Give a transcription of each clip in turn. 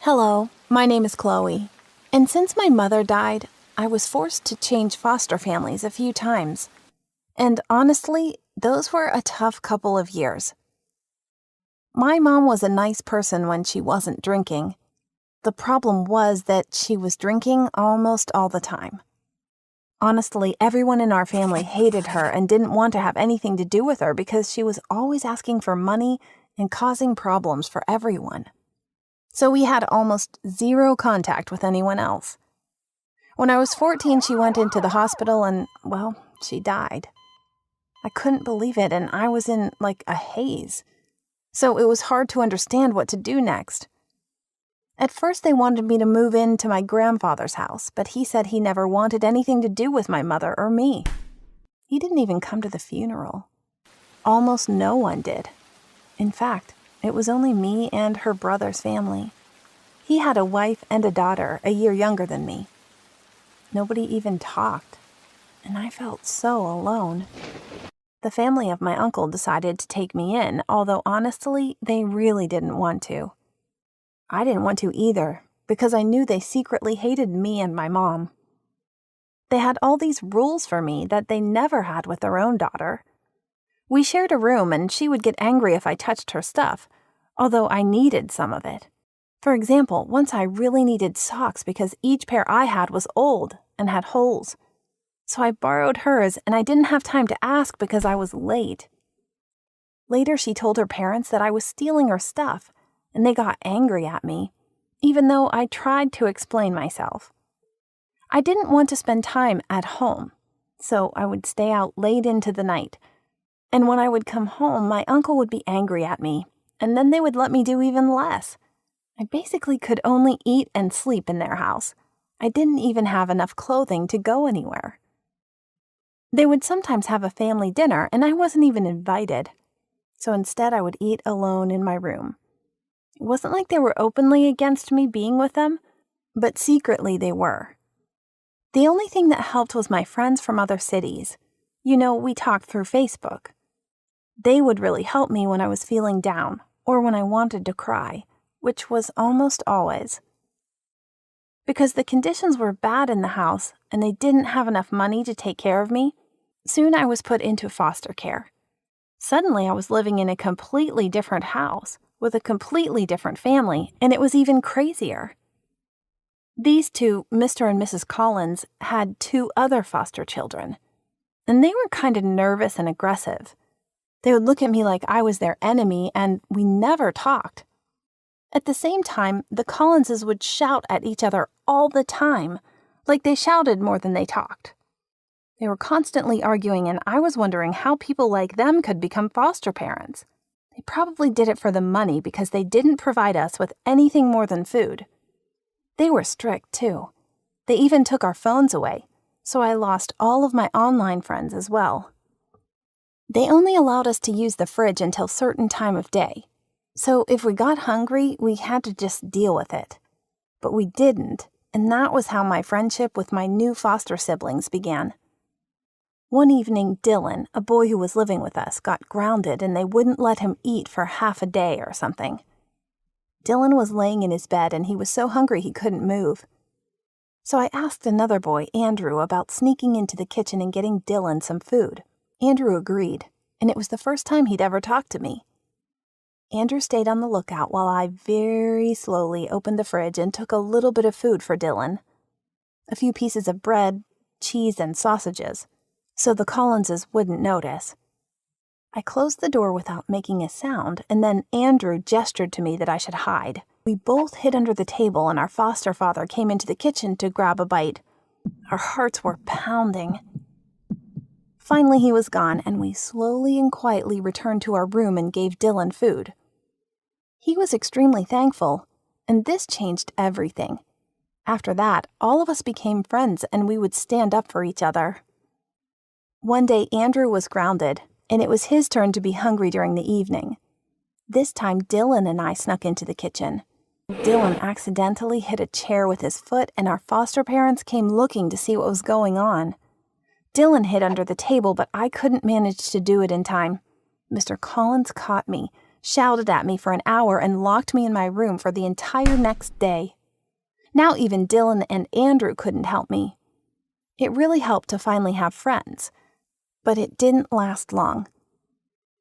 Hello, my name is Chloe, and since my mother died, I was forced to change foster families a few times. And honestly, those were a tough couple of years. My mom was a nice person when she wasn't drinking. The problem was that she was drinking almost all the time. Honestly, everyone in our family hated her and didn't want to have anything to do with her because she was always asking for money and causing problems for everyone. So we had almost zero contact with anyone else. When I was 14, she went into the hospital and, well, she died. I couldn't believe it, and I was in, a haze. So it was hard to understand what to do next. At first, they wanted me to move into my grandfather's house, but he said he never wanted anything to do with my mother or me. He didn't even come to the funeral. Almost no one did. In fact, it was only me and her brother's family. He had a wife and a daughter a year younger than me. Nobody even talked, and I felt so alone. The family of my uncle decided to take me in, although honestly, they really didn't want to. I didn't want to either, because I knew they secretly hated me and my mom. They had all these rules for me that they never had with their own daughter. We shared a room, and she would get angry if I touched her stuff, although I needed some of it. For example, once I really needed socks because each pair I had was old and had holes. So I borrowed hers, and I didn't have time to ask because I was late. Later, she told her parents that I was stealing her stuff, and they got angry at me, even though I tried to explain myself. I didn't want to spend time at home, so I would stay out late into the night. And when I would come home, my uncle would be angry at me, and then they would let me do even less. I basically could only eat and sleep in their house. I didn't even have enough clothing to go anywhere. They would sometimes have a family dinner, and I wasn't even invited. So instead, I would eat alone in my room. It wasn't like they were openly against me being with them, but secretly they were. The only thing that helped was my friends from other cities. We talked through Facebook. They would really help me when I was feeling down or when I wanted to cry, which was almost always. Because the conditions were bad in the house and they didn't have enough money to take care of me, soon I was put into foster care. Suddenly I was living in a completely different house with a completely different family, and it was even crazier. These two, Mr. and Mrs. Collins, had two other foster children, and they were kind of nervous and aggressive. They would look at me like I was their enemy, and we never talked. At the same time, the Collinses would shout at each other all the time, like they shouted more than they talked. They were constantly arguing, and I was wondering how people like them could become foster parents. They probably did it for the money because they didn't provide us with anything more than food. They were strict, too. They even took our phones away, so I lost all of my online friends as well. They only allowed us to use the fridge until a certain time of day. So if we got hungry, we had to just deal with it. But we didn't, and that was how my friendship with my new foster siblings began. One evening, Dylan, a boy who was living with us, got grounded and they wouldn't let him eat for half a day or something. Dylan was laying in his bed and he was so hungry he couldn't move. So I asked another boy, Andrew, about sneaking into the kitchen and getting Dylan some food. Andrew agreed, and it was the first time he'd ever talked to me. Andrew stayed on the lookout while I very slowly opened the fridge and took a little bit of food for Dylan. A few pieces of bread, cheese, and sausages, so the Collinses wouldn't notice. I closed the door without making a sound, and then Andrew gestured to me that I should hide. We both hid under the table, and our foster father came into the kitchen to grab a bite. Our hearts were pounding. Finally, he was gone, and we slowly and quietly returned to our room and gave Dylan food. He was extremely thankful, and this changed everything. After that, all of us became friends, and we would stand up for each other. One day, Andrew was grounded, and it was his turn to be hungry during the evening. This time, Dylan and I snuck into the kitchen. Dylan accidentally hit a chair with his foot, and our foster parents came looking to see what was going on. Dylan hid under the table, but I couldn't manage to do it in time. Mr. Collins caught me, shouted at me for an hour, and locked me in my room for the entire next day. Now even Dylan and Andrew couldn't help me. It really helped to finally have friends, but it didn't last long.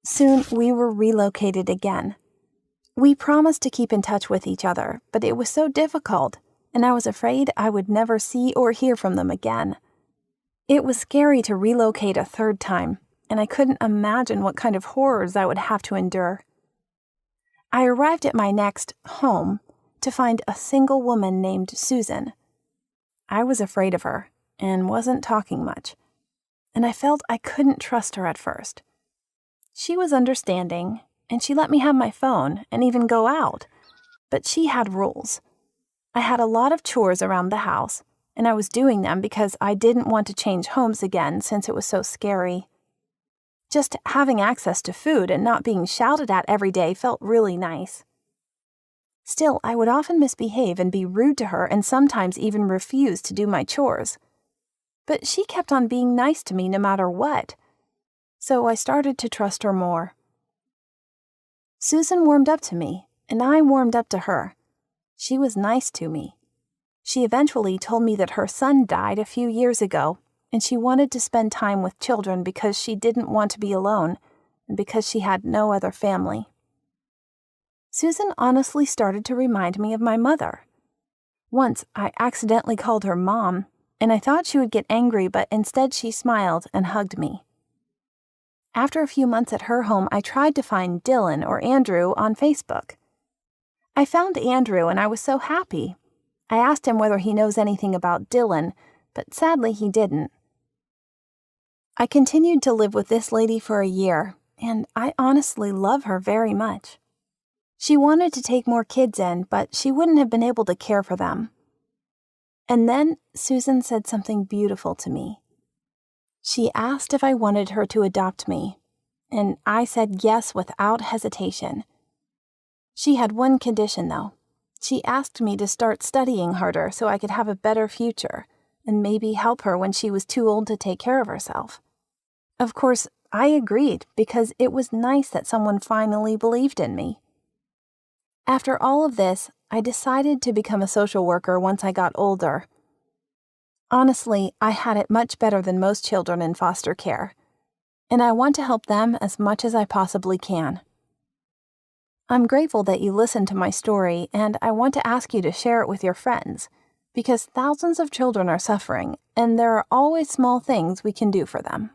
Soon we were relocated again. We promised to keep in touch with each other, but it was so difficult, and I was afraid I would never see or hear from them again. It was scary to relocate a third time, and I couldn't imagine what kind of horrors I would have to endure. I arrived at my next home to find a single woman named Susan. I was afraid of her and wasn't talking much, and I felt I couldn't trust her at first. She was understanding, and she let me have my phone and even go out, but she had rules. I had a lot of chores around the house, and I was doing them because I didn't want to change homes again since it was so scary. Just having access to food and not being shouted at every day felt really nice. Still, I would often misbehave and be rude to her and sometimes even refuse to do my chores. But she kept on being nice to me no matter what, so I started to trust her more. Susan warmed up to me, and I warmed up to her. She was nice to me. She eventually told me that her son died a few years ago, and she wanted to spend time with children because she didn't want to be alone and because she had no other family. Susan honestly started to remind me of my mother. Once, I accidentally called her Mom, and I thought she would get angry, but instead she smiled and hugged me. After a few months at her home, I tried to find Dylan or Andrew on Facebook. I found Andrew, and I was so happy. I asked him whether he knows anything about Dylan, but sadly he didn't. I continued to live with this lady for a year, and I honestly love her very much. She wanted to take more kids in, but she wouldn't have been able to care for them. And then Susan said something beautiful to me. She asked if I wanted her to adopt me, and I said yes without hesitation. She had one condition, though. She asked me to start studying harder so I could have a better future, and maybe help her when she was too old to take care of herself. Of course, I agreed because it was nice that someone finally believed in me. After all of this, I decided to become a social worker once I got older. Honestly, I had it much better than most children in foster care, and I want to help them as much as I possibly can. I'm grateful that you listened to my story, and I want to ask you to share it with your friends, because thousands of children are suffering, and there are always small things we can do for them.